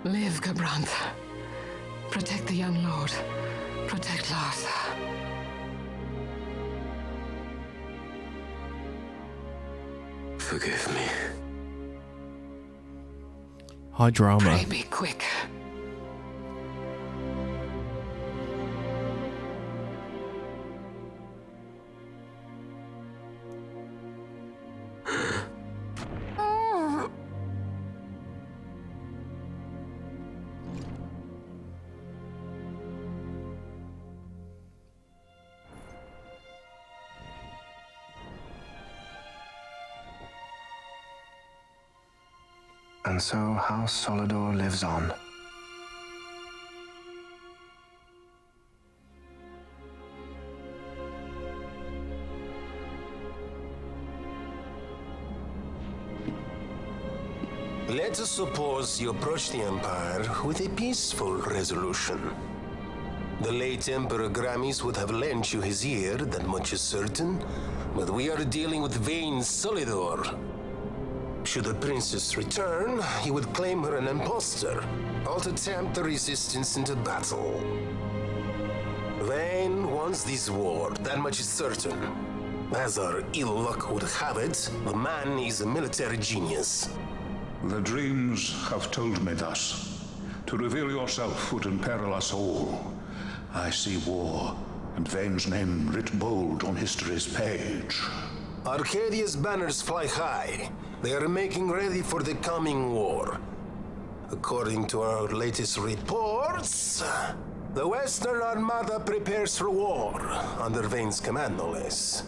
Live, Vagrant. Protect the young lord. Protect Larsa. Forgive me. High drama. Pray be quick. And so House Solidor lives on. Let us suppose you approach the Empire with a peaceful resolution. The late Emperor Gramis would have lent you his ear, that much is certain, but we are dealing with vain Solidor. Should the princess return, he would claim her an impostor, or to tempt the resistance into battle. Vayne wants this war, that much is certain. As our ill luck would have it, the man is a military genius. The dreams have told me thus. To reveal yourself would imperil us all. I see war, and Vayne's name writ bold on history's page. Arcadia's banners fly high. They are making ready for the coming war. According to our latest reports, the Western Armada prepares for war, under Vayne's command no less.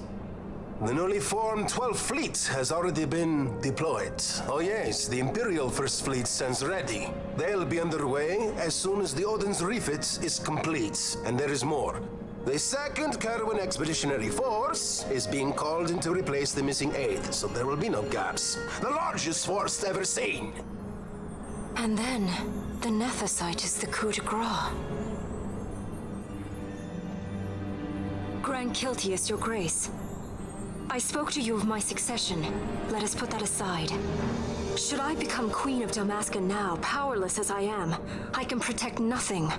The newly formed 12th Fleet has already been deployed. Oh yes, the Imperial First Fleet stands ready. They'll be underway as soon as the Odin's refit is complete. And there is more. The 2nd Caravan Expeditionary Force is being called in to replace the missing 8th, so there will be no gaps. The largest force ever seen. And then, the Nethicite is the coup de grace. Grand Kiltius, your grace. I spoke to you of my succession. Let us put that aside. Should I become Queen of Dalmasca now, powerless as I am, I can protect nothing.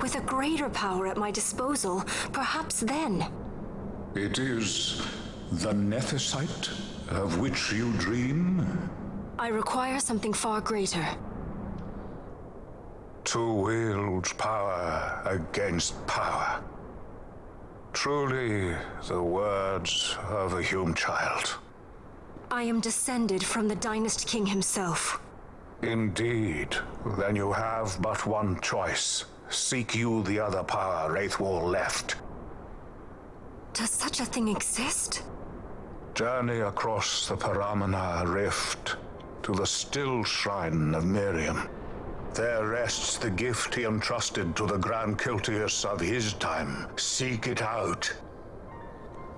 With a greater power at my disposal, perhaps then. It is the Nethicite of which you dream? I require something far greater. To wield power against power. Truly, the words of a human child. I am descended from the Dynast King himself. Indeed. Then you have but one choice. Seek you the other power Wraithwall left. Does such a thing exist? Journey across the Paramana Rift to the still shrine of Miriam. There rests the gift he entrusted to the Grand Kiltius of his time. Seek it out.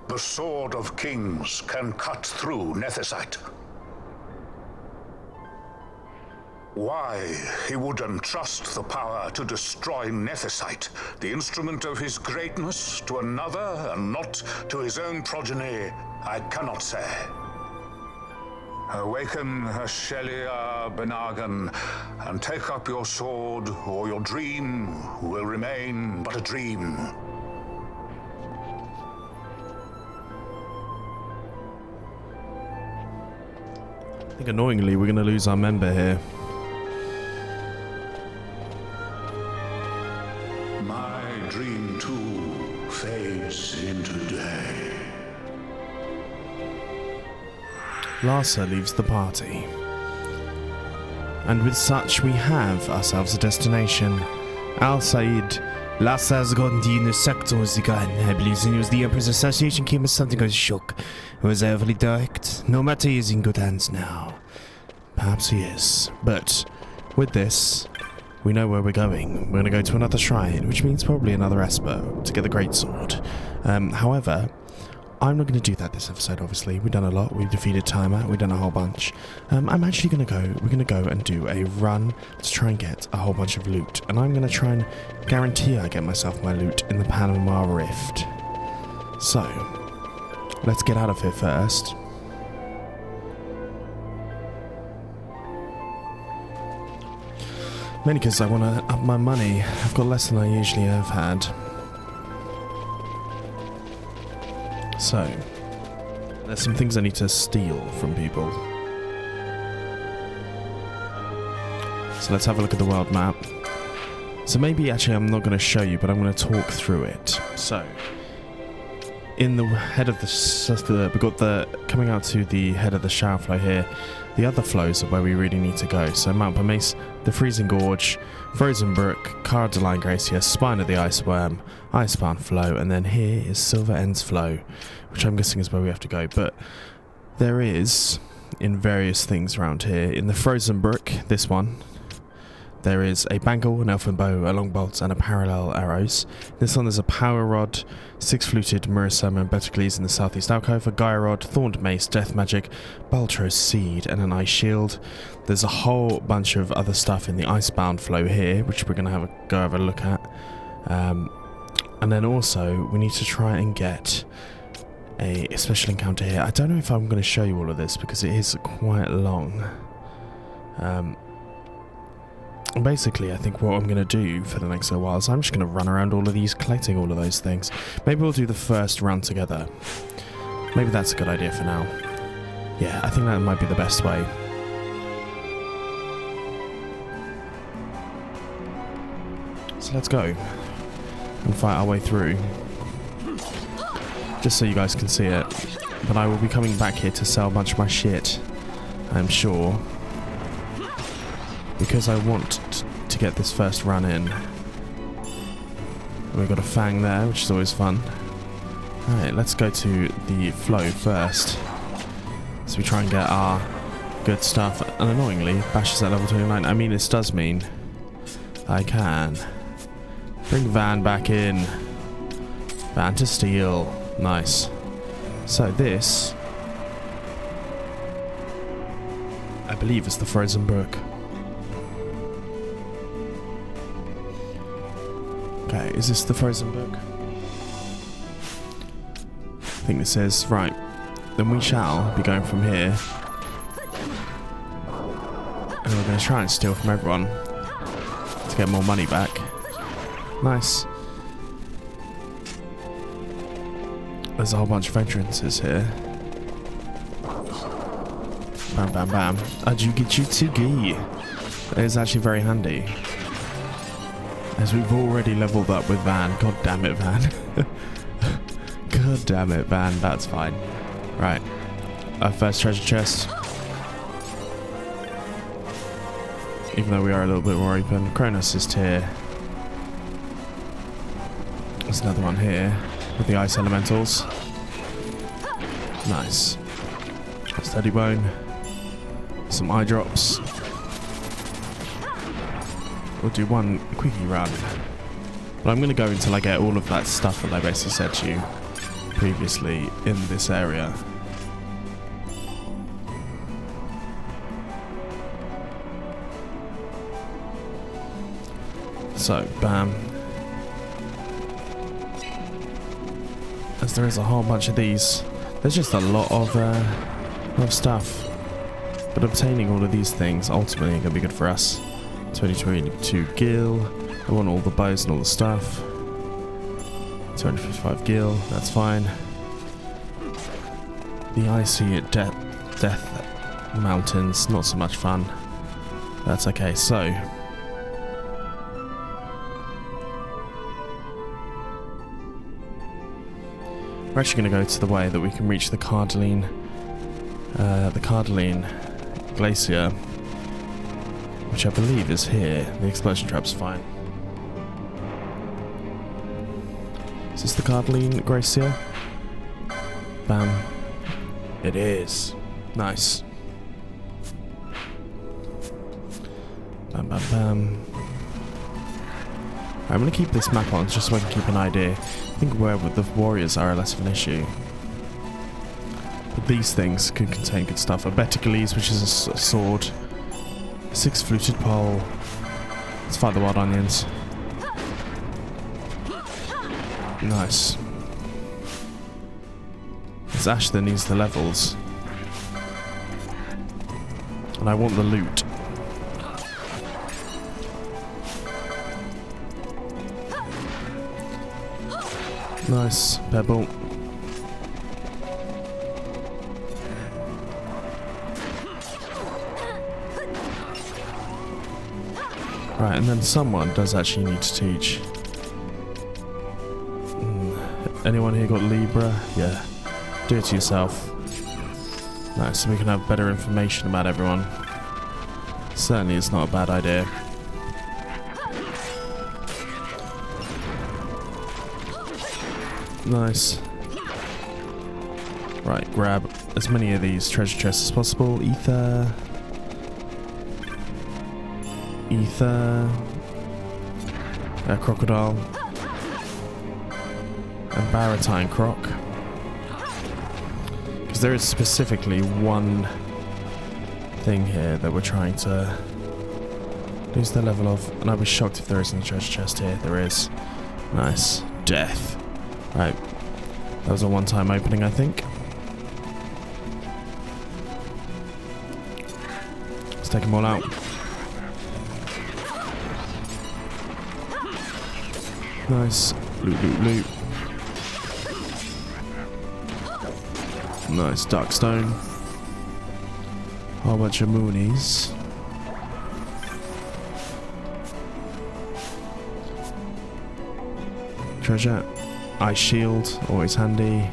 The Sword of Kings can cut through Nethicite. Why he would entrust the power to destroy Nethicite, the instrument of his greatness, to another and not to his own progeny, I cannot say. Awaken Shelia Benagan and take up your sword, or your dream will remain but a dream. I think annoyingly we're going to lose our member here. My dream too fades into day. Larsa leaves the party. And with such we have ourselves a destination. Al-Said, Larsa's Gondine Sector's gun. I believe it was the Emperor's Association came as something I was shook. Was I overly direct? No matter, he is in good hands now. Perhaps he is. But with this, we know where we're going. We're going to go to another shrine, which means probably another Esper to get the greatsword. However, I'm not going to do that this episode, obviously. We've done a lot. We've defeated Timer. We've done a whole bunch. I'm actually going to go... We're going to go and do a run to try and get a whole bunch of loot. And I'm going to try and guarantee I get myself my loot in the Panama Rift. So, let's get out of here first. Mainly because I want to up my money. I've got less than I usually have had. So, there's some things I need to steal from people. So let's have a look at the world map. So maybe actually I'm not going to show you, but I'm going to talk through it. So, in the head of the... we've got the... coming out to the head of the shower flow here. The other flows are where we really need to go. So Mount Permace, the Freezing Gorge, Frozen Brook, Cardaline Glacier, Spine of the Ice Worm, Icebound Flow, and then here is Silver Ends Flow, which I'm guessing is where we have to go. But there is, in various things around here, in the Frozen Brook, this one, there is a bangle, an elfin bow, a long bolt, and a parallel arrows. This one there's a power rod, 6-fluted mirror summon, Betelgeuse in the southeast alcove, a Gaia rod, thorned mace, death magic, Baltro's seed, and an ice shield. There's a whole bunch of other stuff in the icebound flow here, which we're going to have a look at. And then also we need to try and get a special encounter here. I don't know if I'm going to show you all of this because it is quite long. Basically, I think what I'm going to do for the next little while is I'm just going to run around all of these, collecting all of those things. Maybe we'll do the first run together. Maybe that's a good idea for now. Yeah, I think that might be the best way. So let's go and fight our way through. Just so you guys can see it. But I will be coming back here to sell a bunch of my shit, I'm sure. Because I want to get this first run in. We've got a Fang there, which is always fun. Alright, let's go to the flow first. So we try and get our good stuff. And annoyingly, Bash is at level 29. I mean, this does mean I can bring Van back in. Van to steal. Nice. So this, I believe, is the Frozen Brook. Okay, is this the Frozen Brook? I think this is. Right. Then we shall be going from here. And we're going to try and steal from everyone to get more money back. Nice. There's a whole bunch of entrances here. Bam, bam, bam. Ajugijutsugi. That is actually very handy. As we've already leveled up with Van. God damn it, Van. God damn it, Van. That's fine. Right. Our first treasure chest. Even though we are a little bit more open. Kronos is here. There's another one here with the ice elementals. Nice. Steady bone. Some eye drops. We'll do one quickie run. But I'm going to go until I get all of that stuff that I basically said to you previously in this area. So, bam. As there is a whole bunch of these, there's just a lot of stuff. But obtaining all of these things ultimately going to be good for us. 2022 gil. I want all the bows and all the stuff. 255 gil, that's fine. The icy death mountains, not so much fun. That's okay, so. We're actually going to go to the way that we can reach the Cardaline Glacier, which I believe is here. The explosion trap's fine. Is this the Cardaline Glacier? Bam. It is. Nice. Bam, bam, bam. I'm going to keep this map on just so I can keep an idea. I think where the warriors are less of an issue. But these things could contain good stuff. A Betelgeuse, which is a sword. 6-fluted pole. Let's fight the wild onions. It's Ash that needs the levels. And I want the loot. Nice, pebble. Right, and then someone does actually need to teach. Anyone here got Libra? Yeah. Do it to yourself. Nice, so we can have better information about everyone. Certainly it's not a bad idea. Nice. Right, grab as many of these treasure chests as possible. Ether. Crocodile. And Baratine Croc. Because there is specifically one thing here that we're trying to lose the level of. And I'd be shocked if there isn't a treasure chest here. There is. Nice. Death. Right. That was a one-time opening, I think. Let's take them all out. Nice. Loot, loot, loot. Nice. Darkstone. Whole bunch of moonies. Treasure. Ice shield. Always handy.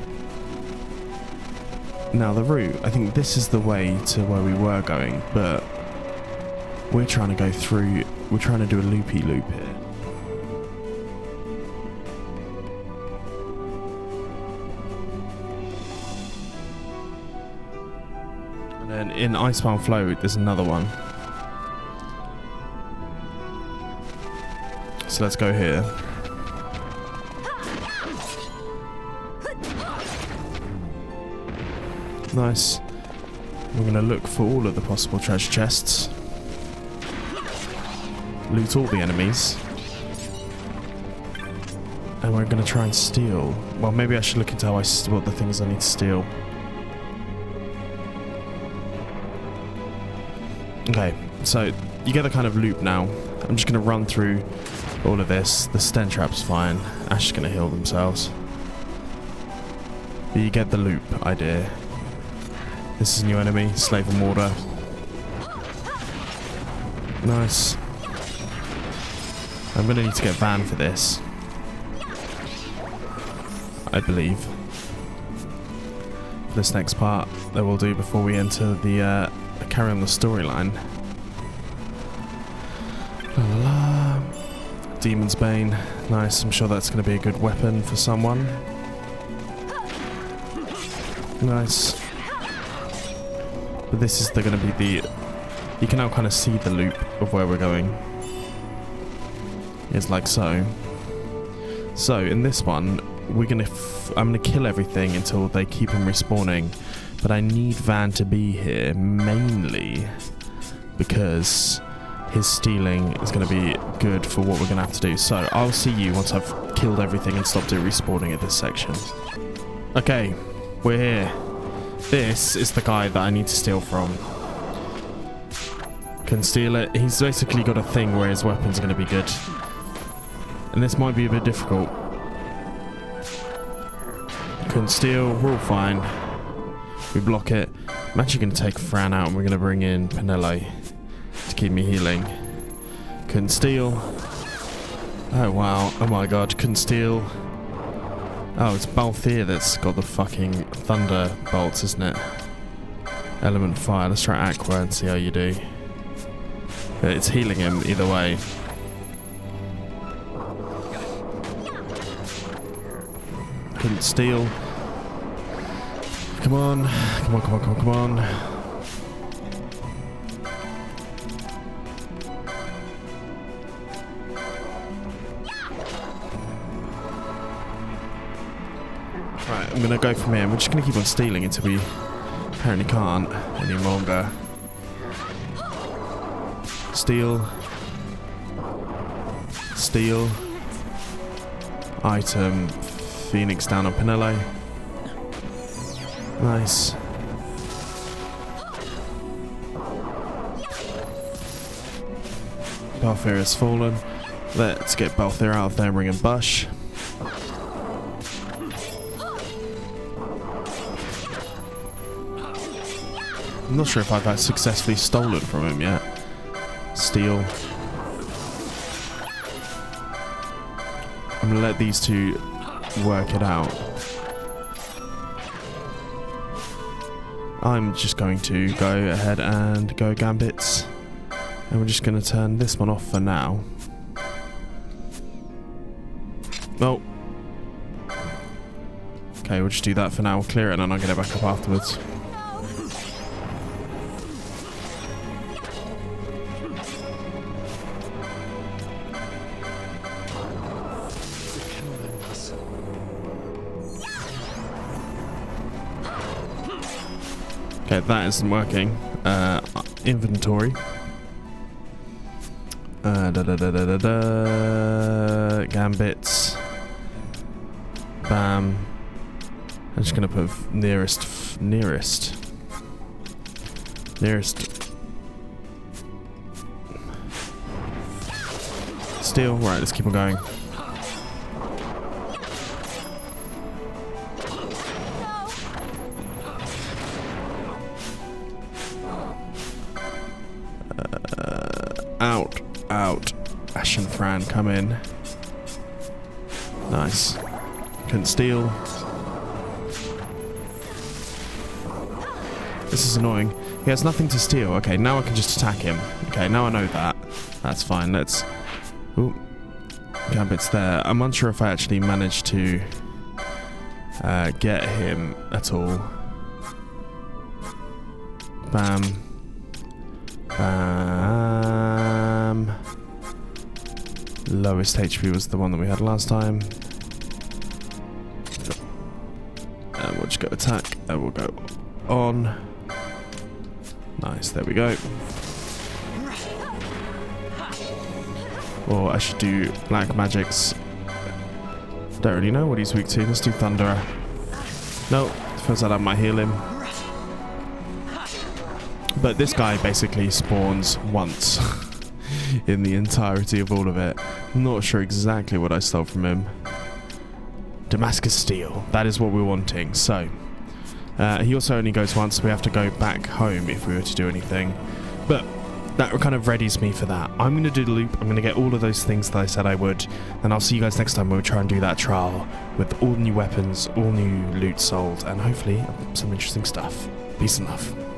Now the route. I think this is the way to where we were going, but we're trying to go through. We're trying to do a loopy loop here. In Icebound Flow, there's another one. So let's go here. Nice. We're going to look for all of the possible treasure chests. Loot all the enemies. And we're going to try and steal. Well, maybe I should look into what the things I need to steal. Okay, so you get the kind of loop now. I'm just going to run through all of this. The stench trap's fine. Ash is going to heal themselves. But you get the loop idea. This is a new enemy, Slave and Mortar. Nice. I'm going to need to get Van for this, I believe. For this next part that we'll do before we enter the carry on the storyline. La la la. Demon's Bane. Nice, I'm sure that's going to be a good weapon for someone. Nice. But this is going to be the... You can now kind of see the loop of where we're going. It's like so. So, in this one, we're going to... I'm going to kill everything until they keep on respawning. But I need Van to be here, mainly because his stealing is going to be good for what we're going to have to do. So, I'll see you once I've killed everything and stopped it respawning at this section. Okay, we're here. This is the guy that I need to steal from. Can steal it. He's basically got a thing where his weapons are going to be good. And this might be a bit difficult. Couldn't steal, we're all fine. We block it. I'm actually going to take Fran out and we're going to bring in Penelope to keep me healing. Couldn't steal. Oh wow, oh my god, couldn't steal. Oh, it's Balthier that's got the fucking thunder bolts, isn't it? Element fire, let's try Aqua and see how you do. But it's healing him either way. Couldn't steal. Come on, come on, come on, come on, come on. Right, I'm gonna go from here. We're just gonna keep on stealing until we apparently can't any longer. Steal. Steal. Item. Phoenix down on Penelope. Nice. Balthier has fallen. Let's get Balthier out of there and bring in Bush. I'm not sure if I've successfully stolen from him yet. Steal. I'm gonna let these two work it out. I'm just going to go ahead and go Gambits. And we're just going to turn this one off for now. Oh. Okay, we'll just do that for now. We'll clear it and then I'll get it back up afterwards. Okay, that isn't working. Inventory. Gambits. Bam. I'm just gonna put nearest. Steal. Right, let's keep on going. Out. Ash and Fran, come in. Nice. Couldn't steal. This is annoying. He has nothing to steal. Okay, now I can just attack him. Okay, now I know that. That's fine. Let's... Ooh. Gambit's there. I'm unsure if I actually managed to get him at all. Bam. Bam. Lowest HP was the one that we had last time. And we'll just go attack and we'll go on. Nice, there we go. Or I should do black magics. Don't really know what he's weak to. Let's do Thunderer. No, feels like that might heal him. But this guy basically spawns once in the entirety of all of it. Not sure exactly what I stole from him. Damascus Steel. That is what we're wanting. So, he also only goes once. We have to go back home if we were to do anything. But that kind of readies me for that. I'm going to do the loop. I'm going to get all of those things that I said I would. And I'll see you guys next time when we try and do that trial with all new weapons, all new loot sold, and hopefully some interesting stuff. Peace and love.